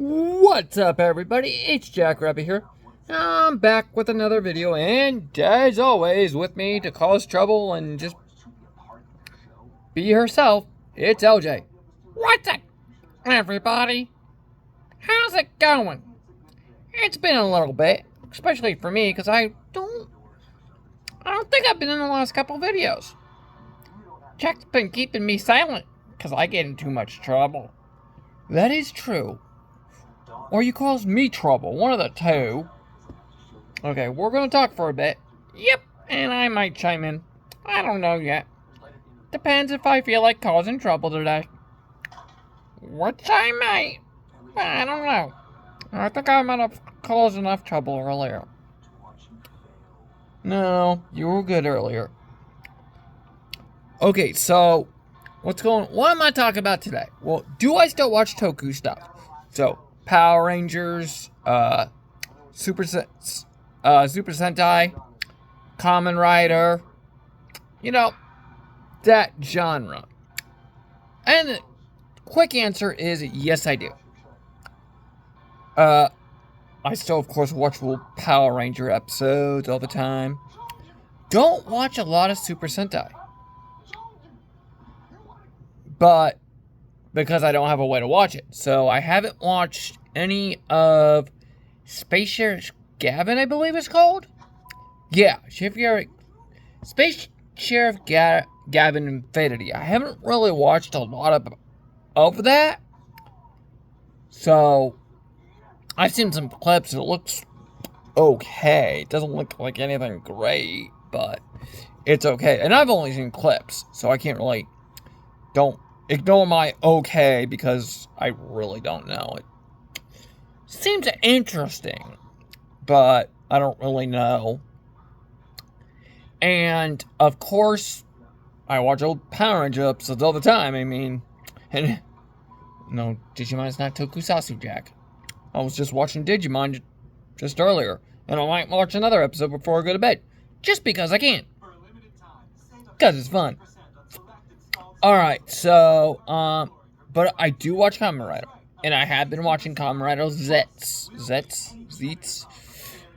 What's up, everybody? It's Jackrabbit here. I'm back with another video, and as always, with me to cause trouble and just be herself, it's LJ. What's up, everybody? How's it going? It's been a little bit, especially for me, because I don't think I've been in the last couple videos. Jack's been keeping me silent, because I get in too much trouble. That is true. Or you cause me trouble, one of the two. Okay, we're gonna talk for a bit. Yep, and I might chime in. I don't know yet. Depends if I feel like causing trouble today. Which I might. But I don't know. I think I might have caused enough trouble earlier. No, you were good earlier. Okay, so what am I talking about today? Well, do I still watch toku stuff? So, Power Rangers, Super Sentai, Kamen Rider, that genre. And the quick answer is yes, I do. I still, of course, watch Power Ranger episodes all the time. Don't watch a lot of Super Sentai. But because I don't have a way to watch it. So I haven't watched any of Space Sheriff Gavin, I believe it's called. Yeah, Space Sheriff Gavin Infinity. I haven't really watched a lot of that. So I've seen some clips. It looks okay. It doesn't look like anything great, but it's okay. And I've only seen clips, so I can't really... Don't ignore my okay, because I really don't know. It seems interesting, but I don't really know. And, of course, I watch old Power Ranger episodes all the time. I mean, and no, Digimon's not tokusatsu, Jack. I was just watching Digimon just earlier, and I might watch another episode before I go to bed, just because I can. Because it's fun. Alright, so, but I do watch Kamen Rider, and I have been watching Kamen Rider Zetelz,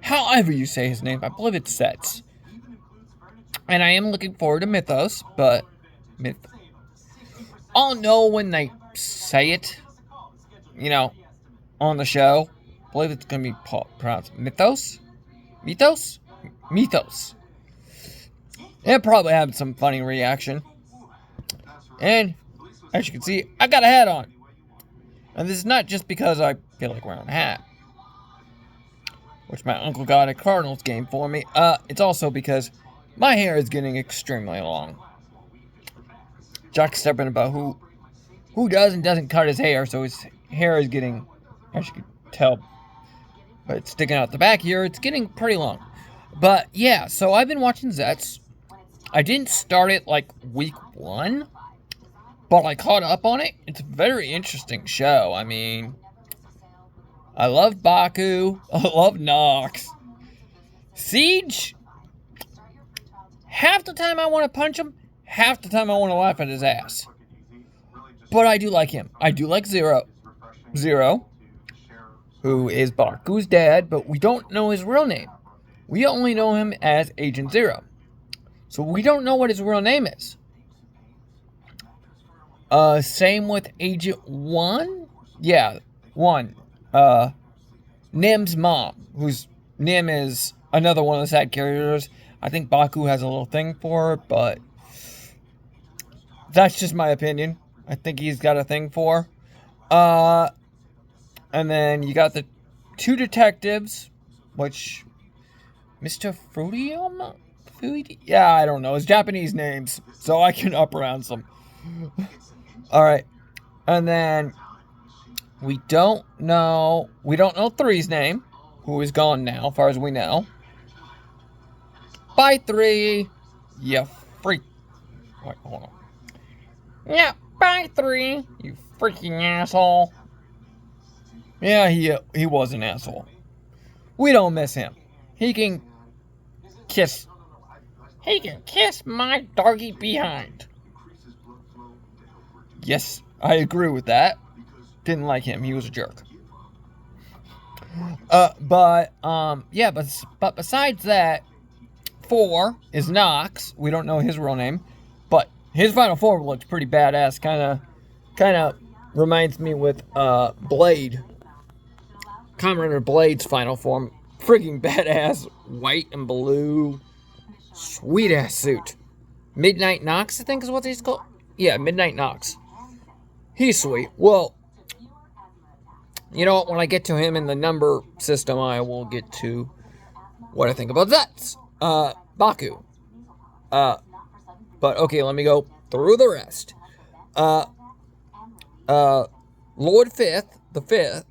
however you say his name, I believe it's Zetelz. And I am looking forward to Mythos, but, I'll know when they say it, on the show. I believe it's going to be pronounced Mythos? Mythos? It'll probably have some funny reaction. And, as you can see, I got a hat on. And this is not just because I feel like wearing a hat, which my uncle got at Cardinals game for me. It's also because my hair is getting extremely long. Jack's stepping about who does and doesn't cut his hair, so his hair is getting, as you can tell, but it's sticking out the back here, it's getting pretty long. But, yeah, so I've been watching Zetelz. I didn't start it, like, week 1. But I caught up on it. It's a very interesting show. I mean, I love Baku. I love Nox. Siege, half the time I want to punch him, half the time I want to laugh at his ass. But I do like him. I do like Zero, who is Baku's dad, but we don't know his real name. We only know him as Agent Zero. So we don't know what his real name is. Same with Agent 1? Yeah, 1. Nim's mom, Nim is another one of the side characters. I think Baku has a little thing for her, but that's just my opinion. I think he's got a thing for her. And then you got the 2 detectives, which Mr. Fruitium? Yeah, I don't know. It's Japanese names, so I can up-pronounce them. Alright, and then we don't know 3's name, who is gone now, as far as we know. Bye, 3, you freak. Wait, hold on. Yeah, bye, 3, you freaking asshole. Yeah, he was an asshole. We don't miss him. He can kiss my doggy behind. Yes, I agree with that. Didn't like him. He was a jerk. Yeah, but besides that, 4 is Nox. We don't know his real name, but his final form looks pretty badass. Kind of reminds me with Blade. Commander Blade's final form, freaking badass, white and blue, sweet ass suit. Midnight Nox, I think is what he's called. Yeah, Midnight Nox. He's sweet. Well, you know what? When I get to him in the number system, I will get to what I think about zetelz. Baku. But okay, let me go through the rest. Lord Fifth, the fifth,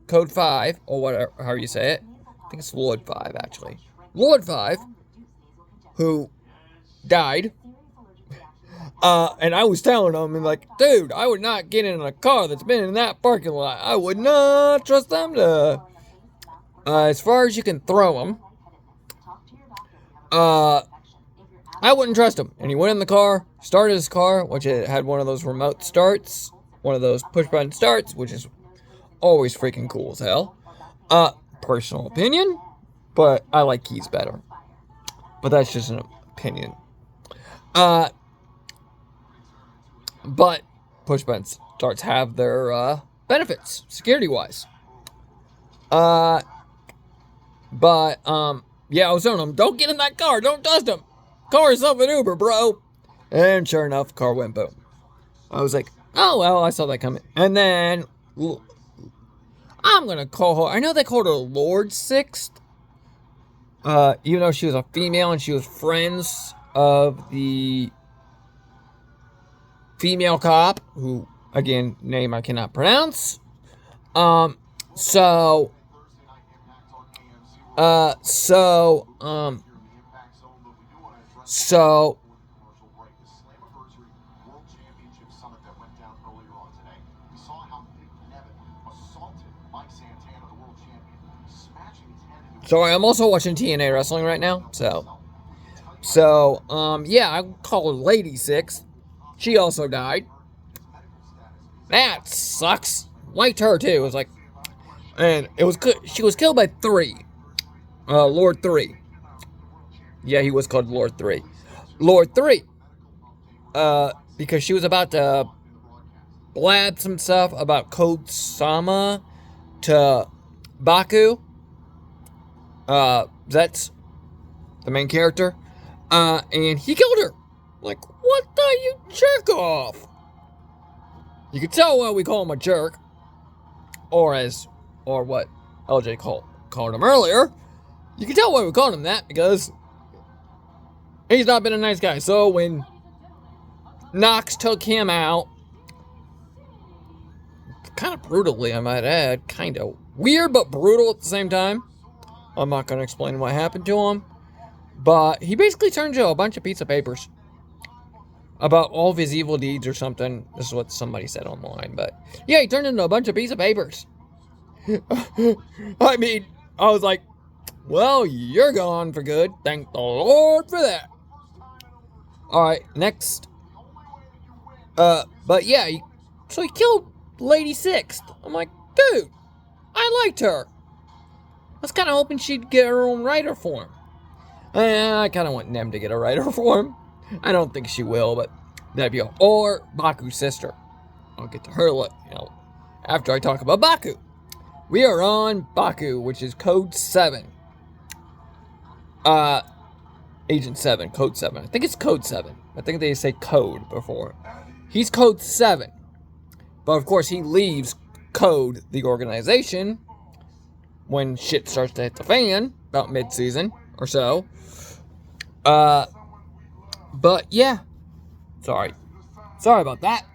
Code 5, or whatever, how you say it. I think it's Lord 5, actually. Lord 5, who died. And I was telling him, and like, dude, I would not get in a car that's been in that parking lot. I would not trust them to, as far as you can throw them. I wouldn't trust him. And he went in the car, started his car, which it had one of those remote starts, one of those push button starts, which is always freaking cool as hell. Personal opinion, but I like keys better. But that's just an opinion. But push button starts have their benefits, security-wise. Yeah, I was telling him, don't get in that car, don't trust him. Car is up an Uber, bro. And sure enough, the car went boom. I was like, oh, well, I saw that coming. And then, I'm going to call her, I know they called her Lord Sixth. Even though she was a female and she was friends of the female cop, who, again, name I cannot pronounce. Sorry, I'm also watching TNA wrestling right now, yeah, I call her Lady Six. She also died. That sucks. Liked her too. It was like, and it was she was killed by 3. Lord 3. Yeah, he was called Lord 3. Lord 3. Because she was about to blab some stuff about Code Sama to Baku. That's the main character. And he killed her. Like, what the you jerk off? You can tell why we call him a jerk. Or what LJ called him earlier. You can tell why we called him that, because he's not been a nice guy. So when Nox took him out, kind of brutally, I might add, kind of weird but brutal at the same time. I'm not going to explain what happened to him, but he basically turned into a bunch of piece of papers about all of his evil deeds or something. This is what somebody said online, but yeah, he turned into a bunch of piece of papers. I mean, I was like, well, you're gone for good. Thank the Lord for that. Alright, next. But yeah, so he killed Lady Sixth. I'm like, dude, I liked her. I was kind of hoping she'd get her own writer form. And I kind of want Nem to get a writer form. I don't think she will, but that'd be all. Or Baku's sister. I'll get to her, after I talk about Baku. We are on Baku, which is Code 7. Agent 7, Code 7. I think it's Code 7. I think they say Code before. He's Code 7. But of course, he leaves Code, the organization, when shit starts to hit the fan, about mid-season or so. But yeah. Sorry about that.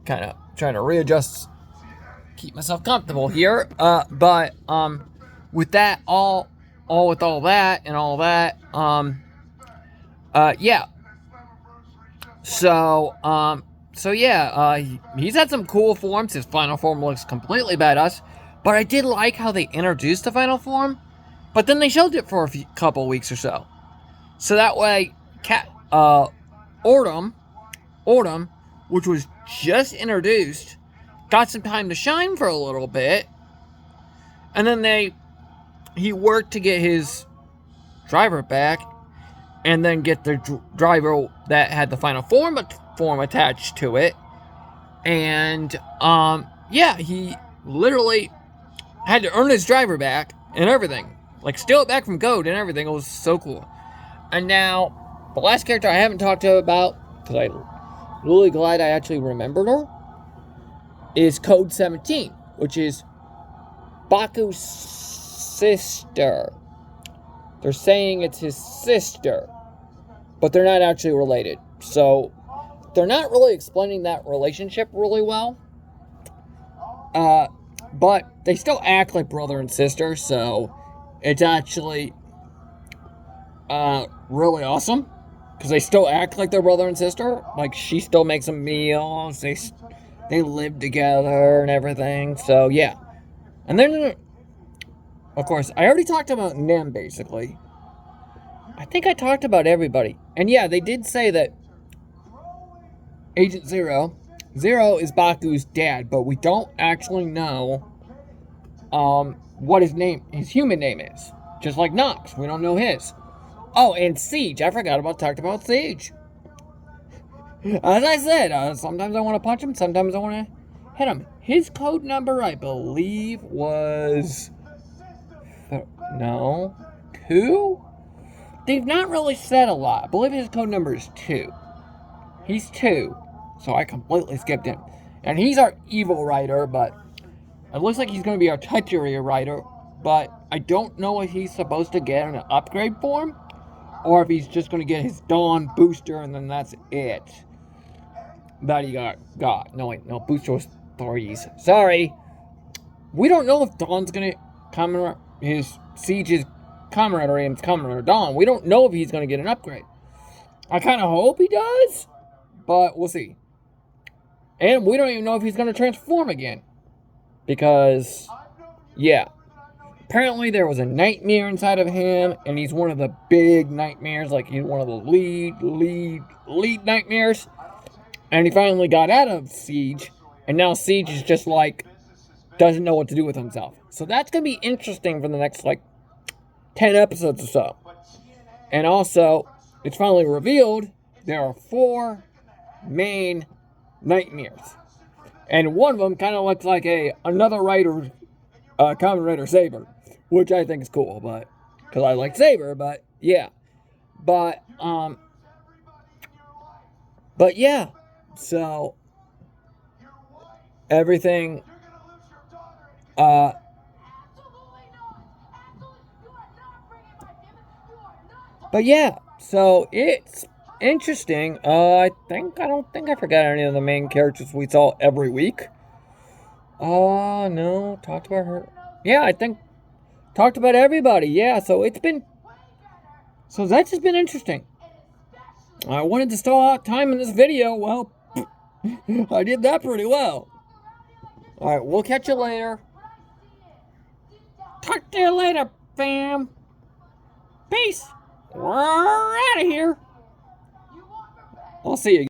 Kind of trying to readjust, keep myself comfortable here. But with that, with all that, yeah. So yeah, he's had some cool forms. His final form looks completely badass. But I did like how they introduced the final form, but then they showed it for a couple weeks or so. So that way, Autumn, which was just introduced, got some time to shine for a little bit. And then he worked to get his driver back, and then get the driver that had the final form attached to it. And yeah, he literally had to earn his driver back and everything, like steal it back from Goat and everything. It was so cool. And now the last character I haven't talked to about, because I'm really glad I actually remembered her, is Code 17, which is Baku's sister. They're saying it's his sister, but they're not actually related. So they're not really explaining that relationship really well. But they still act like brother and sister, so it's actually really awesome. Because they still act like they're brother and sister. Like, she still makes them meals. They live together and everything. So, yeah. And then, of course, I already talked about Nem, basically. I think I talked about everybody. And yeah, they did say that Agent Zero is Baku's dad, but we don't actually know what his human name is. Just like Nox, we don't know his. Oh, and Siege. I forgot talked about Siege. As I said, sometimes I want to punch him, sometimes I want to hit him. His code number, I believe, was... No? 2? They've not really said a lot. I believe his code number is 2. He's 2. So I completely skipped him. And he's our evil writer, but it looks like he's going to be our treachery writer. But I don't know if he's supposed to get an upgrade form, or if he's just going to get his Dawn booster and then that's it. That he got. No, wait. No, booster was 3s. Sorry. We don't know if Dawn's going to come, his Siege's Kamen Rider name's Kamen Rider Dawn. We don't know if he's going to get an upgrade. I kind of hope he does, but we'll see. And we don't even know if he's going to transform again. Because, yeah. Apparently there was a nightmare inside of him, and he's one of the big nightmares. Like, he's one of the lead nightmares. And he finally got out of Siege, and now Siege is just like, doesn't know what to do with himself. So that's going to be interesting for the next, 10 episodes or so. And also, it's finally revealed there are 4 main nightmares. And one of them kind of looks like another writer, Kamen Rider Saber, which I think is cool, but because I like Saber, but yeah. But yeah. So everything but yeah, so it's interesting. I don't think I forgot any of the main characters we saw every week. No, talked about her. Yeah, I think talked about everybody. Yeah, so that's just been interesting. I wanted to stall out time in this video. Well, I did that pretty well. Alright, we'll catch you later. Talk to you later, fam. Peace. We're out of here. I'll see you.